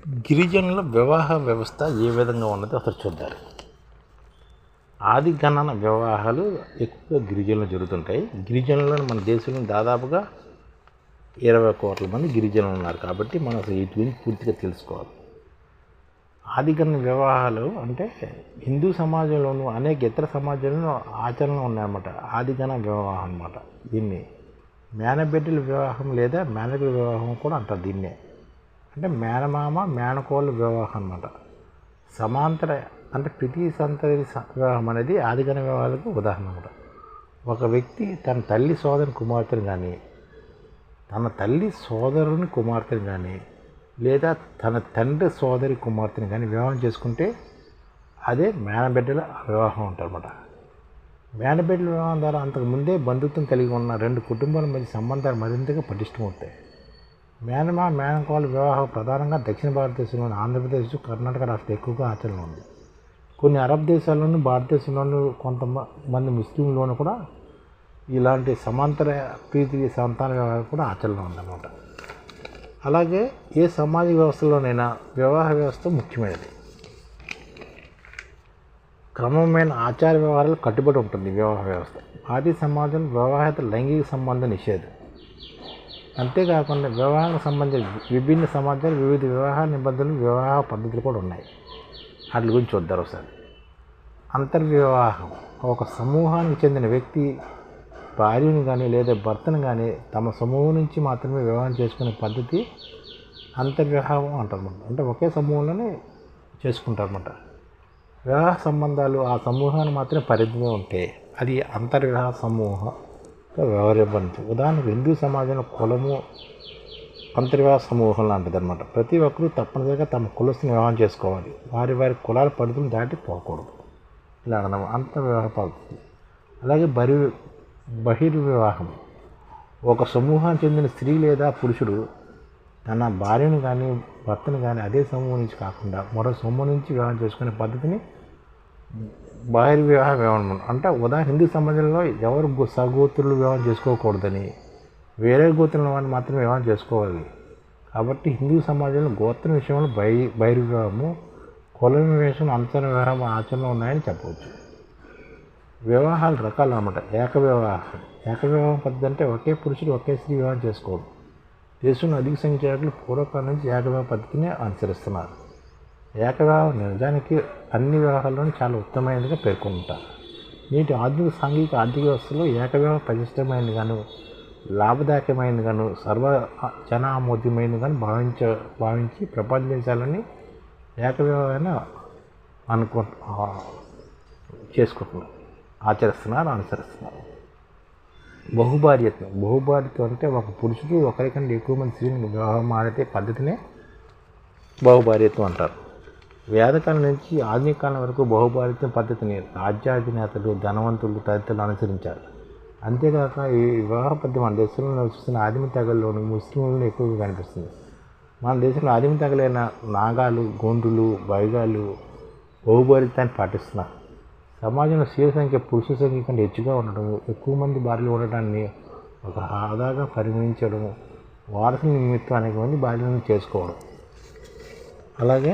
గిరిజనుల వివాహ వ్యవస్థ ఏ విధంగా ఉన్నదో అసలు చూద్దాం. ఆది గణన వివాహాలు ఎక్కువ గిరిజనులు జరుగుతుంటాయి. గిరిజనులను మన దేశంలో దాదాపుగా 20 కోట్ల మంది గిరిజనులు ఉన్నారు. కాబట్టి మనం అసలు వీటి గురించి పూర్తిగా తెలుసుకోవాలి. ఆది గణన వివాహాలు అంటే హిందూ సమాజంలోనూ అనేక ఇతర సమాజంలో ఆచరణలు ఉన్నాయన్నమాట. ఆది గణన వివాహం అన్నమాట. దీన్ని మేనబిడ్డల వివాహం లేదా మేనగల వివాహం కూడా అంటారు. దీన్నే అంటే మేనమామ మేనకోళ్ళ వివాహం అన్నమాట. సమాంతర అంటే ప్రతి సంతతి వివాహం అనేది ఆదిగణ వివాహాలకు ఉదాహరణ అన్నమాట. ఒక వ్యక్తి తన తల్లి సోదరుని కుమార్తెను కానీ, తన తల్లి సోదరుని కుమార్తెను కానీ, లేదా తన తండ్రి సోదరి కుమార్తెను కానీ వివాహం చేసుకుంటే అదే మేనబిడ్డల వివాహం అంటారన్నమాట. మేనబిడ్డల వివాహం ద్వారా అంతకుముందే బంధుత్వం కలిగి ఉన్న రెండు కుటుంబాల మధ్య సంబంధాలు మరింతగా పటిష్టమవుతాయి. మేనకోళ్ళ వివాహం ప్రధానంగా దక్షిణ భారతదేశంలోని ఆంధ్రప్రదేశ్, కర్ణాటక రాష్ట్రం ఎక్కువగా ఆచరణ ఉంది. కొన్ని అరబ్ దేశాల్లోనూ భారతదేశంలోనూ కొంతమంది ముస్లింలోనూ కూడా ఇలాంటి సమాంతర ప్రీతి సంతాన వివాహాలు కూడా ఆచరణ ఉందన్నమాట. అలాగే ఏ సమాజ వ్యవస్థలోనైనా వివాహ వ్యవస్థ ముఖ్యమైనది. క్రమమైన ఆచార వ్యవహారాలు కట్టుబడి ఉంటుంది వివాహ వ్యవస్థ. ఆది సమాజంలో వివాహేతర లైంగిక సంబంధం నిషేధం. అంతేకాకుండా వివాహానికి సంబంధించిన విభిన్న సమాజాలు వివిధ వివాహ నిబంధనలు, వివాహ పద్ధతులు కూడా ఉన్నాయి. వాటి గురించి చూద్దాం ఒకసారి. అంతర్వివాహం. ఒక సమూహానికి చెందిన వ్యక్తి భార్యను కానీ లేదా భర్తను కానీ తమ సమూహం నుంచి మాత్రమే వివాహం చేసుకునే పద్ధతి అంతర్వివాహం అంటారు. అంటే ఒకే సమూహంలోనే చేసుకుంటారన్నమాట. వివాహ సంబంధాలు ఆ సమూహాన్ని మాత్రమే పరిధిలో ఉంటే అది అంతర్వివాహ సమూహంగా వ్యవహరించబడుతుంది. ఉదాహరణకు హిందూ సమాజంలో కులము అంతర్వివాహ సమూహం లాంటిది అనమాట. ప్రతి ఒక్కరూ తప్పనిసరిగా తమ కులస్తుని వివాహం చేసుకోవాలి. వారి కులాల పరిధులను దాటి పోకూడదు. ఇలా అనడం అంతర్వివాహ పద్ధతి. అలాగే బహిర్వివాహం. ఒక సమూహానికి చెందిన స్త్రీ లేదా పురుషుడు తన భార్యను కానీ భర్తను కానీ అదే సమూహం నుంచి కాకుండా మరో సమూహం నుంచి వివాహం చేసుకునే పద్ధతిని బహిర్వివాహ వివాహం అంటే ఉదాహరణ హిందూ సమాజంలో ఎవరు సగోత్రులు వివాహం చేసుకోకూడదని, వేరే గోత్రుల వారిని మాత్రమే వివాహం చేసుకోవాలి. కాబట్టి హిందూ సమాజంలో గోత్రం విషయంలో బహిర్వివాహము, కులం విషయంలో అంతర్వివాహం ఆచరణలో ఉన్నాయని చెప్పవచ్చు. వివాహాలు రకాలు అన్నమాట. ఏకవివాహం పద్ధతి అంటే ఒకే పురుషుడు ఒకే స్త్రీ వివాహం చేసుకోవడం. దేశంలో అధిక సంఖ్యాకులు పూర్వకాలం నుంచి ఏకవివాహ పద్ధతిని అనుసరిస్తున్నారు. ఏకవివాహం నిజానికి అన్ని వివాహాల్లోనూ చాలా ఉత్తమమైనదిగా పేర్కొంటారు. నేటి ఆధునిక సాంఘిక ఆర్థిక వ్యవస్థలో ఏకవివాహం ప్రతిష్టమైనది గాను, లాభదాయకమైనది గాను, జన ఆమోద్యమైనది గాను భావించి ప్రపంచ దేశాలని ఏకవివాహాన్ని చేసుకుంటున్నారు, ఆచరిస్తున్నారు, అనుసరిస్తున్నారు. బహుభార్యత్వం అంటే ఒక పురుషుడు ఒకరికంటే ఎక్కువ మంది స్త్రీలను వివాహం ఆడే పద్ధతినే బహుభార్యత్వం అంటారు. వేదకాలం నుంచి ఆధునిక కాలం వరకు బహుభార్యత్వం పద్ధతిని రాజ్యాధినేతలు, ధనవంతులు తదితరులు అనుసరించారు. అంతేకాక ఈ వివాహ పద్ధతి మన దేశంలో నివసిస్తున్న ఆదిమ తెగల్లోని ముస్లింలను ఎక్కువగా కనిపిస్తుంది. మన దేశంలో ఆదిమ తెగలైన నాగాలు, గోండులు, బైగాలు బహుభార్యత్వాన్ని పాటిస్తున్నారు. సమాజంలో స్త్రీల సంఖ్య పురుషుల సంఖ్య కంటే ಹೆಚ್ಚుగా ఉండడం, ఎక్కువ మంది భార్యలు ఉండటాన్ని ఒక ఆదాగా పరిగణించడం, వారసుల నిమిత్తం అనేక మంది భార్యలను చేసుకోవడం, అలాగే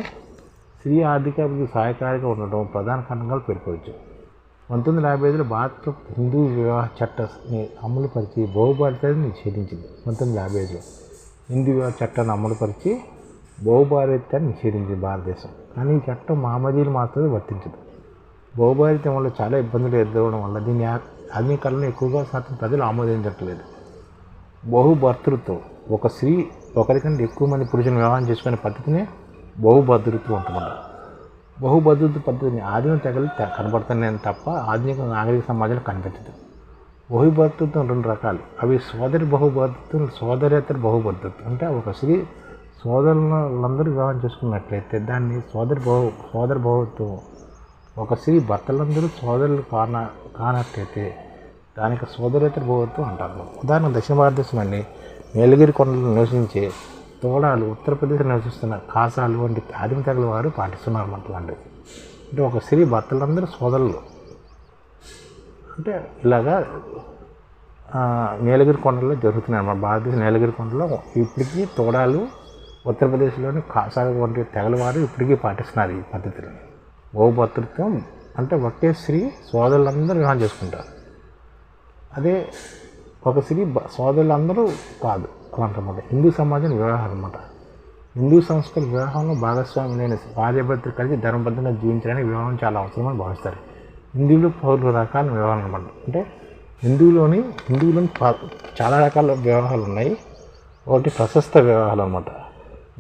స్త్రీ ఆర్థికాభివృద్ధి సహాయకారిగా ఉండడం ప్రధాన కారణంగా పేర్కొనవచ్చు. 1955లో భారత్లో హిందూ వివాహ చట్టాన్ని అమలుపరిచి బహుభార్యతను నిషేధించింది. 1955లో హిందూ వివాహ చట్టాన్ని అమలుపరిచి బహుభార్యతను నిషేధించింది భారతదేశం. కానీ ఈ చట్టం మహమ్మదీయులు మాత్రమే వర్తించదు. బహుభార్యత్వం వల్ల చాలా ఇబ్బందులు ఎదురవడం వల్ల దీన్ని ఆధునిక కాలంలో ఎక్కువగా శాతం ప్రజలు ఆమోదించట్లేదు. బహుభర్తృత్వం. ఒక స్త్రీ ఒకరికంటే ఎక్కువ మంది పురుషులను వివాహం చేసుకునే పద్ధతినే బహుభర్తృత్వం అంటున్నారు. బహుభర్తృత్వ పద్ధతిని ఆదిమ తెగలు కనబడుతున్నాయని తప్ప ఆధునిక నాగరిక సమాజంలో కనిపించదు. బహుభర్తృత్వం 2 రకాలు. అవి సోదరి బహుభర్తృత్వం, సోదరేతర బహుభర్తృత్వం. అంటే ఒక స్త్రీ సోదరులందరూ వివాహం చేసుకున్నట్లయితే దాన్ని సోదర బహుత్వం. ఒక స్త్రీ భర్తలందరూ సోదరులు కానట్లయితే దానికి సోదరేతర బహుత్వం అంటారు. ఉదాహరణ దక్షిణ భారతదేశంలోని నీలగిరి కొండలు నివసించే తోడాలు, ఉత్తరప్రదేశ్లో నివసిస్తున్న కాసాలు వంటి ఆదిమ తెగల వారు పాటిస్తున్నారు అన్నమాట. అంటే ఒక స్త్రీ భర్తలందరూ సోదరులు. అంటే ఇలాగా నీలగిరి కొండల్లో జరుగుతున్నాయి అన్నమాట. భారతదేశ నీలగిరి కొండలో ఇప్పటికీ తోడాలు ఉత్తరప్రదేశ్లోని కాసాల వంటి తెగల వారు ఇప్పటికీ పాటిస్తున్నారు ఈ పద్ధతిని. బహుభర్తృత్వం అంటే ఒకే స్త్రీ సోదరులందరూ వివాహం చేసుకుంటారు. అదే ఒక స్త్రీ సోదరులందరూ కాదు అన్నమాట. హిందూ సమాజం వివాహం అనమాట. హిందూ సంస్కృతి వివాహంలో భాగస్వామి లేని భార్యాభర్తలు కలిసి ధర్మబద్ధంగా జీవించడానికి వివాహం చాలా అవసరమని భావిస్తారు. హిందువులు 4 రకాల వివాహాలు అనమాట. అంటే హిందువులోని చాలా రకాల వివాహాలు ఉన్నాయి. ఒకటి ప్రశస్త వివాహాలు అనమాట.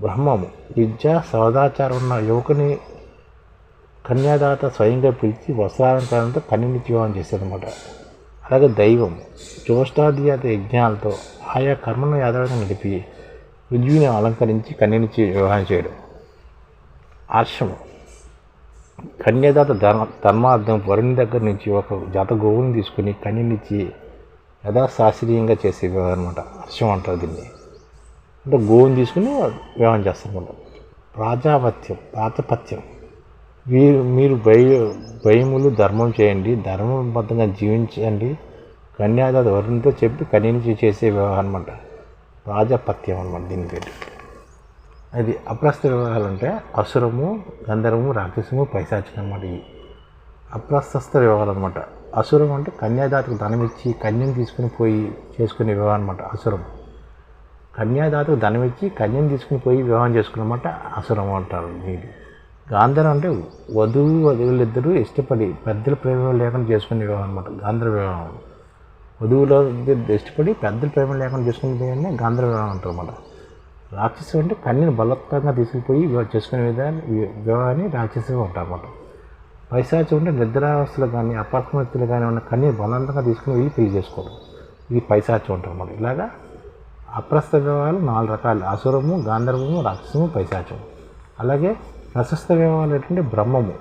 బ్రహ్మము విద్య సదాచారం ఉన్న యువకుని కన్యాదాత స్వయంగా పిలిచి వస్త్రాలంకారంతో కన్యనిచ్చి వివాహం చేశారనమాట. అలాగే దైవం జ్యోష్ఠాదియాత యజ్ఞాలతో ఆయా కర్మను యాదవంగా నడిపి రుజువుని అలంకరించి కన్యనిచ్చి వివాహం చేయడం. ఆశ్రమం కన్యాదాత ధర్మార్థం వరుని దగ్గర నుంచి ఒక జత గోవుని తీసుకుని కన్యనిచ్చి యథాశాస్త్రీయంగా చేసే వివాహం అనమాట. హర్షం అంటారు దీన్ని. అంటే గోవుని తీసుకుని వివాహం చేస్తారనమాట. ప్రాజాపత్యం మీరు భయములు ధర్మం చేయండి, ధర్మబద్ధంగా జీవించండి, కన్యాదాత వరునితో చెప్పి కన్యనిచ్చి చేసే వివాహం అనమాట. ప్రాజాపత్యం అనమాట దీని పేరు. అది అప్రస్థ వివాహాలు అంటే అసురము, గంధర్వము, రాక్షసము, పైశాచికం అనమాట. ఇవి అప్రస్థ వివాహాలు అనమాట. అసురం అంటే కన్యాదాతకు ధనం ఇచ్చి కన్యను తీసుకుని పోయి చేసుకునే వివాహం అనమాట అసురం. కన్యాదాతకు ధనం ఇచ్చి కన్యను తీసుకుని పోయి వివాహం చేసుకున్నమాట అసురం అంటారు. ఇది గాంధర్వం అంటే వధువులిద్దరూ ఇష్టపడి పెద్దల ప్రేమ లేకుండా చేసుకునే వివాహం అనమాట గాంధర్వ వివాహం. వధువుల ఇష్టపడి పెద్దల ప్రేమ లేకుండా చేసుకునే గాంధర్వ వివాహం అంటారు అన్నమాట. రాక్షసు అంటే కన్యను బలత్కారంగా తీసుకుపోయి చేసుకునే వివాహాన్ని రాక్షసుగా ఉంటారు అన్నమాట. పైశాచం అంటే నిద్రావస్థలు కానీ అపార్ట్మెంట్లు కానీ ఉన్న కన్యను బలవంతంగా తీసుకుని వెళ్ళి పెళ్లి చేసుకోవడం. ఇది పైశాచం అంటారు అన్నమాట. ఇలాగా అప్రస్థ వివాహాలు 4 రకాలు: అసురము, గాంధర్వము, రాక్షసము, పైశాచం. అలాగే ప్రశస్త వివాహాలు ఏంటంటే బ్రహ్మము,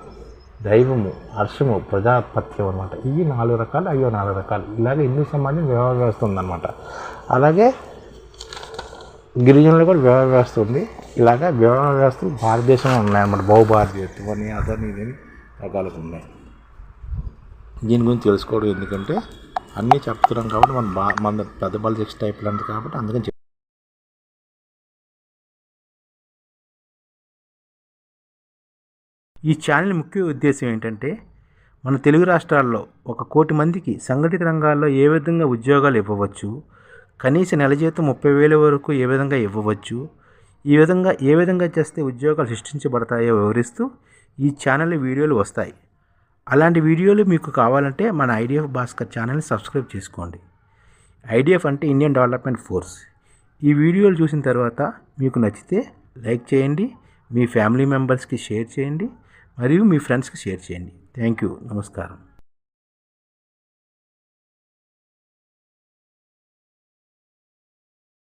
దైవము, హర్షము, ప్రజాపత్యం అనమాట. ఇవి 4 రకాలు, అయ్యో 4 రకాలు. ఇలాగే హిందూ సమాజం వివాహ వ్యవస్థ ఉందన్నమాట. అలాగే గిరిజనులు కూడా వివాహ వ్యవస్థ ఉంది. ఇలాగా వివాహ వ్యవస్థలు భారతదేశంలో ఉన్నాయన్నమాట. బహుభారతీయత్వం అని అదని ఇదని రకాలుగా ఉన్నాయి. దీని గురించి తెలుసుకోవడం ఎందుకంటే అన్నీ చెప్తున్నాం కాబట్టి మన పెద్ద బాల్ టైప్ లాంటి కాబట్టి అందుకని ఈ ఛానల్ ముఖ్య ఉద్దేశం ఏంటంటే మన తెలుగు రాష్ట్రాల్లో 1 కోటి మందికి సంఘటిత రంగాల్లో ఏ విధంగా ఉద్యోగాలు ఇవ్వవచ్చు, కనీస నెల జీతం 30,000 వరకు ఏ విధంగా ఇవ్వవచ్చు, ఏ విధంగా చేస్తే ఉద్యోగాలు సృష్టించబడతాయో వివరిస్తూ ఈ ఛానల్లో వీడియోలు వస్తాయి. అలాంటి వీడియోలు మీకు కావాలంటే మన ఐడిఎఫ్ భాస్కర్ ఛానల్ని సబ్స్క్రైబ్ చేసుకోండి. ఐడిఎఫ్ అంటే ఇండియన్ డెవలప్మెంట్ ఫోర్స్. ఈ వీడియోలు చూసిన తర్వాత మీకు నచ్చితే లైక్ చేయండి, మీ ఫ్యామిలీ మెంబర్స్కి షేర్ చేయండి, మరియు మీ ఫ్రెండ్స్కి షేర్ చేయండి. Thank you. నమస్కారం.